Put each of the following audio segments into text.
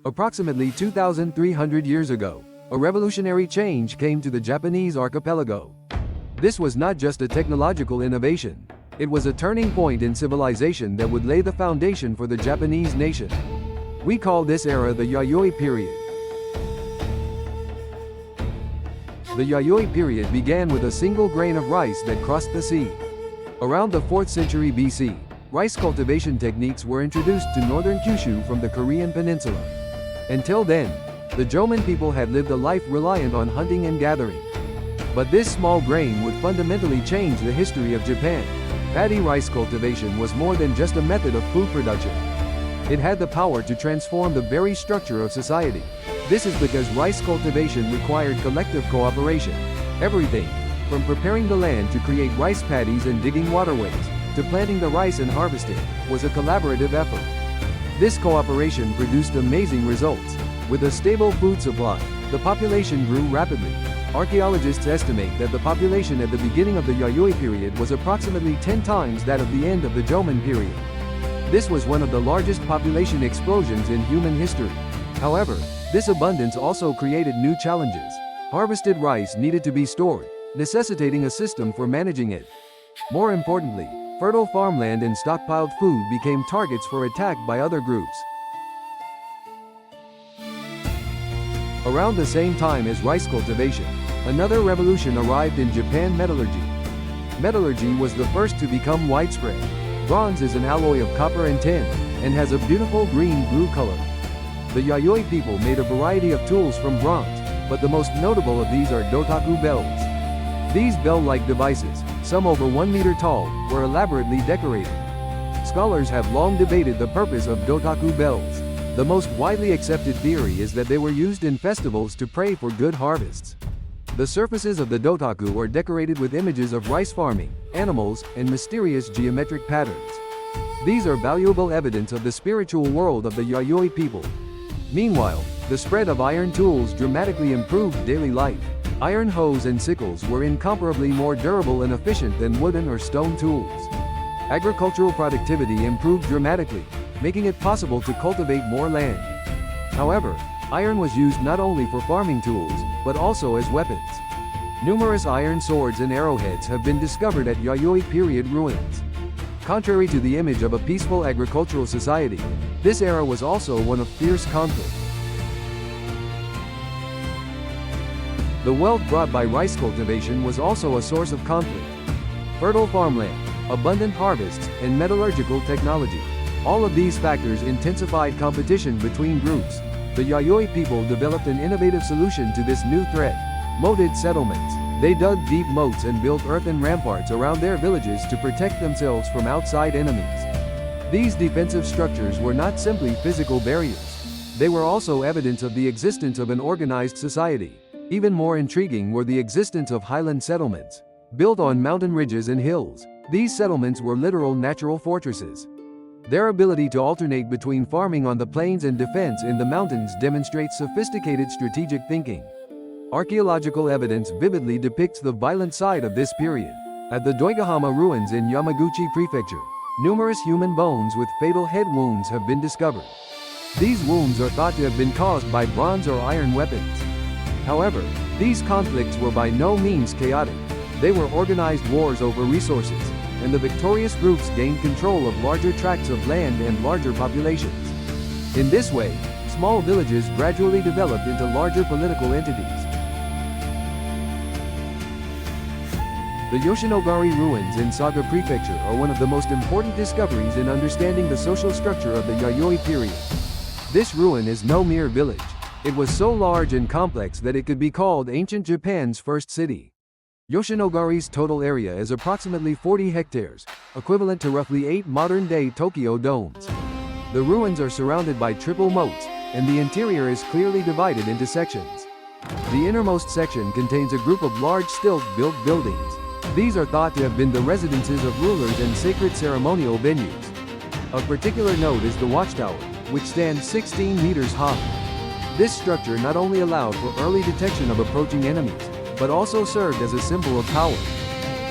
Approximately 2,300 years ago, a revolutionary change came to the Japanese archipelago. This was not just a technological innovation, it was a turning point in civilization that would lay the foundation for the Japanese nation. We call this era the Yayoi period. The Yayoi period began with a single grain of rice that crossed the sea. Around the 4th century BC, rice cultivation techniques were introduced to northern Kyushu from the Korean Peninsula. Until then, the Jomon people had lived a life reliant on hunting and gathering. But this small grain would fundamentally change the history of Japan. Paddy rice cultivation was more than just a method of food production. It had the power to transform the very structure of society. This is because rice cultivation required collective cooperation. Everything, from preparing the land to create rice paddies and digging waterways, to planting the rice and harvesting, was a collaborative effort. This cooperation produced amazing results. With a stable food supply, the population grew rapidly. Archaeologists estimate that the population at the beginning of the Yayoi period was approximately 10 times that of the end of the Jomon period. This was one of the largest population explosions in human history. However, this abundance also created new challenges. Harvested rice needed to be stored, necessitating a system for managing it. More importantly, fertile farmland and stockpiled food became targets for attack by other groups. Around the same time as rice cultivation, another revolution arrived in Japan: metallurgy. Metallurgy was the first to become widespread. Bronze is an alloy of copper and tin, and has a beautiful green-blue color. The Yayoi people made a variety of tools from bronze, but the most notable of these are doutaku bells. These bell-like devices, some over 1 meter tall, were elaborately decorated. Scholars have long debated the purpose of doutaku bells. The most widely accepted theory is that they were used in festivals to pray for good harvests. The surfaces of the doutaku are decorated with images of rice farming, animals, and mysterious geometric patterns. These are valuable evidence of the spiritual world of the Yayoi people. Meanwhile, the spread of iron tools dramatically improved daily life. Iron hoes and sickles were incomparably more durable and efficient than wooden or stone tools. Agricultural productivity improved dramatically, making it possible to cultivate more land. However, iron was used not only for farming tools, but also as weapons. Numerous iron swords and arrowheads have been discovered at Yayoi period ruins. Contrary to the image of a peaceful agricultural society, this era was also one of fierce conflict. The wealth brought by rice cultivation was also a source of conflict. Fertile farmland, abundant harvests, and metallurgical technology. All of these factors intensified competition between groups. The Yayoi people developed an innovative solution to this new threat: moated settlements. They dug deep moats and built earthen ramparts around their villages to protect themselves from outside enemies. These defensive structures were not simply physical barriers. They were also evidence of the existence of an organized society. Even more intriguing were the existence of highland settlements. Built on mountain ridges and hills, these settlements were literal natural fortresses. Their ability to alternate between farming on the plains and defense in the mountains demonstrates sophisticated strategic thinking. Archaeological evidence vividly depicts the violent side of this period. At the Doigahama ruins in Yamaguchi Prefecture, numerous human bones with fatal head wounds have been discovered. These wounds are thought to have been caused by bronze or iron weapons. However, these conflicts were by no means chaotic. They were organized wars over resources, and the victorious groups gained control of larger tracts of land and larger populations. In this way, small villages gradually developed into larger political entities. The Yoshinogari ruins in Saga Prefecture are one of the most important discoveries in understanding the social structure of the Yayoi period. This ruin is no mere village. It was so large and complex that it could be called ancient Japan's first city. Yoshinogari's total area is approximately 40 hectares, equivalent to roughly 8 modern-day Tokyo domes. The ruins are surrounded by triple moats, and the interior is clearly divided into sections. The innermost section contains a group of large stilt-built buildings. These are thought to have been the residences of rulers and sacred ceremonial venues. Of particular note is the watchtower, which stands 16 meters high. This structure not only allowed for early detection of approaching enemies, but also served as a symbol of power.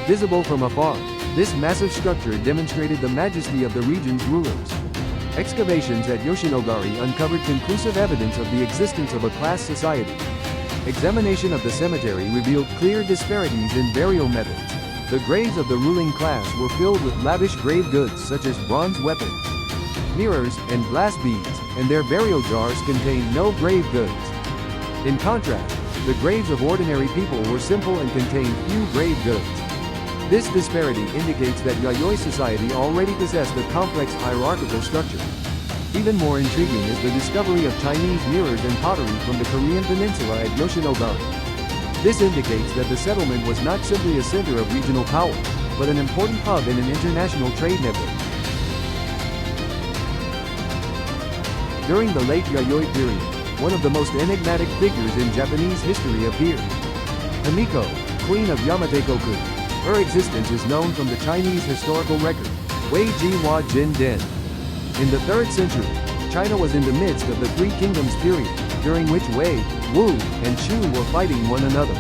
Visible from afar, this massive structure demonstrated the majesty of the region's rulers. Excavations at Yoshinogari uncovered conclusive evidence of the existence of a class society. Examination of the cemetery revealed clear disparities in burial methods. The graves of the ruling class were filled with lavish grave goods such as bronze weapons, mirrors, and glass beads, and their burial jars contained no grave goods. In contrast, the graves of ordinary people were simple and contained few grave goods. This disparity indicates that Yayoi society already possessed a complex hierarchical structure. Even more intriguing is the discovery of Chinese mirrors and pottery from the Korean Peninsula at Yoshinogari. This indicates that the settlement was not simply a center of regional power, but an important hub in an international trade network. During the late Yayoi period, one of the most enigmatic figures in Japanese history appeared. Himiko, Queen of Yamatekoku. Her existence is known from the Chinese historical record, Weiji Wa Jin Den. In the 3rd century, China was in the midst of the Three Kingdoms period, during which Wei, Wu, and Shu were fighting one another.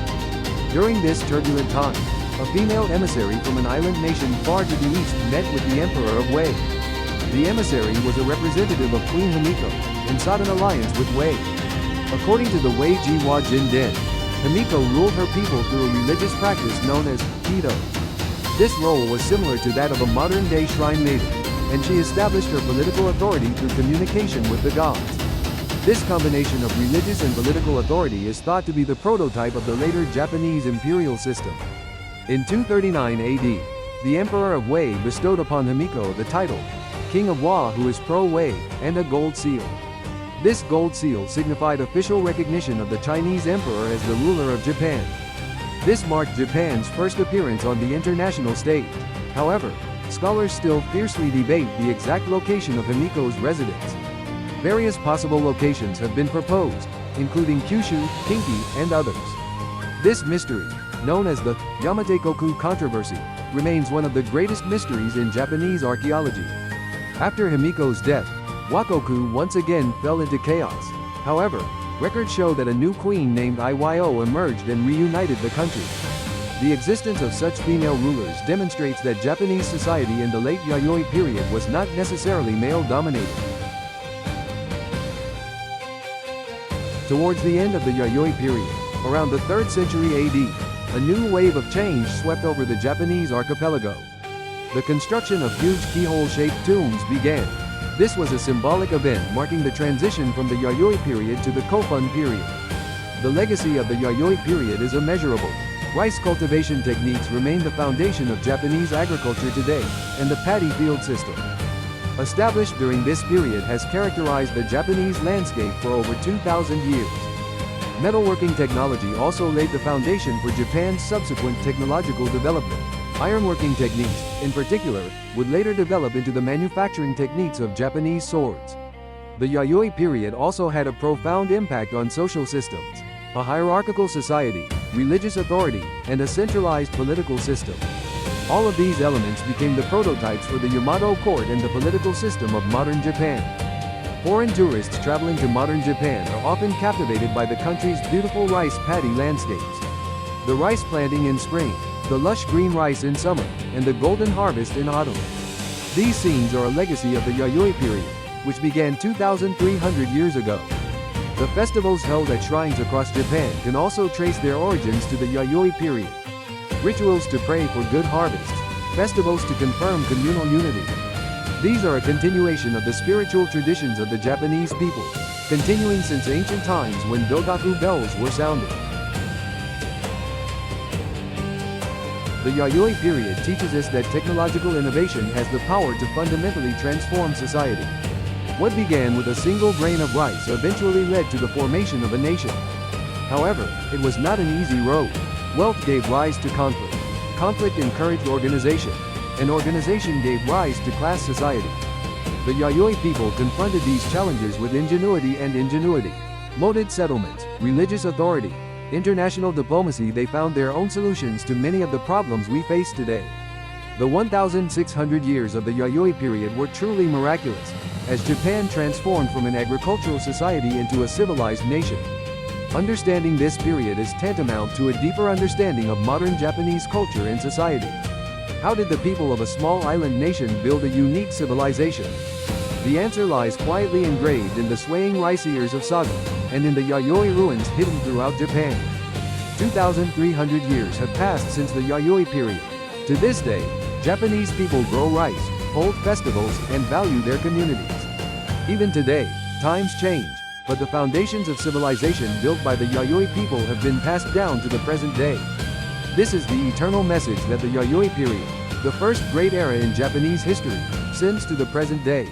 During this turbulent time, a female emissary from an island nation far to the east met with the Emperor of Wei. The emissary was a representative of Queen Himiko, and sought an alliance with Wei. According to the Weiji Wa Jin Den, Himiko ruled her people through a religious practice known as Kido. This role was similar to that of a modern-day shrine maiden, and she established her political authority through communication with the gods. This combination of religious and political authority is thought to be the prototype of the later Japanese imperial system. In 239 AD, the Emperor of Wei bestowed upon Himiko the title, King of Wa, who is pro-Wei, and a gold seal. This gold seal signified official recognition of the Chinese emperor as the ruler of Japan. This marked Japan's first appearance on the international stage. However, scholars still fiercely debate the exact location of Himiko's residence. Various possible locations have been proposed, including Kyushu, Kinki, and others. This mystery, known as the Yamatekoku controversy, remains one of the greatest mysteries in Japanese archaeology. After Himiko's death, Wakoku once again fell into chaos. However, records show that a new queen named Iyo emerged and reunited the country. The existence of such female rulers demonstrates that Japanese society in the late Yayoi period was not necessarily male-dominated. Towards the end of the Yayoi period, around the 3rd century AD, a new wave of change swept over the Japanese archipelago. The construction of huge keyhole-shaped tombs began. This was a symbolic event marking the transition from the Yayoi period to the Kofun period. The legacy of the Yayoi period is immeasurable. Rice cultivation techniques remain the foundation of Japanese agriculture today, and the paddy field system, established during this period, has characterized the Japanese landscape for over 2,000 years. Metalworking technology also laid the foundation for Japan's subsequent technological development. Ironworking techniques, in particular, would later develop into the manufacturing techniques of Japanese swords. The Yayoi period also had a profound impact on social systems. A hierarchical society, religious authority, and a centralized political system. All of these elements became the prototypes for the Yamato court and the political system of modern Japan. Foreign tourists traveling to modern Japan are often captivated by the country's beautiful rice paddy landscapes. The rice planting in spring, the lush green rice in summer, and the golden harvest in autumn. These scenes are a legacy of the Yayoi period, which began 2,300 years ago. The festivals held at shrines across Japan can also trace their origins to the Yayoi period. Rituals to pray for good harvests, festivals to confirm communal unity. These are a continuation of the spiritual traditions of the Japanese people, continuing since ancient times when doutaku bells were sounded. The Yayoi period teaches us that technological innovation has the power to fundamentally transform society. What began with a single grain of rice eventually led to the formation of a nation. However, it was not an easy road. Wealth gave rise to conflict. Conflict encouraged organization. And organization gave rise to class society. The Yayoi people confronted these challenges with ingenuity. Moated settlements, religious authority, international diplomacy. They found their own solutions to many of the problems we face today. The 1,600 years of the Yayoi period were truly miraculous, as Japan transformed from an agricultural society into a civilized nation. Understanding this period is tantamount to a deeper understanding of modern Japanese culture and society. How did the people of a small island nation build a unique civilization? The answer lies quietly engraved in the swaying rice ears of Saga, and in the Yayoi ruins hidden throughout Japan. 2,300 years have passed since the Yayoi period. To this day, Japanese people grow rice, hold festivals, and value their communities. Even today, times change, but the foundations of civilization built by the Yayoi people have been passed down to the present day. This is the eternal message that the Yayoi period, the first great era in Japanese history, sends to the present day.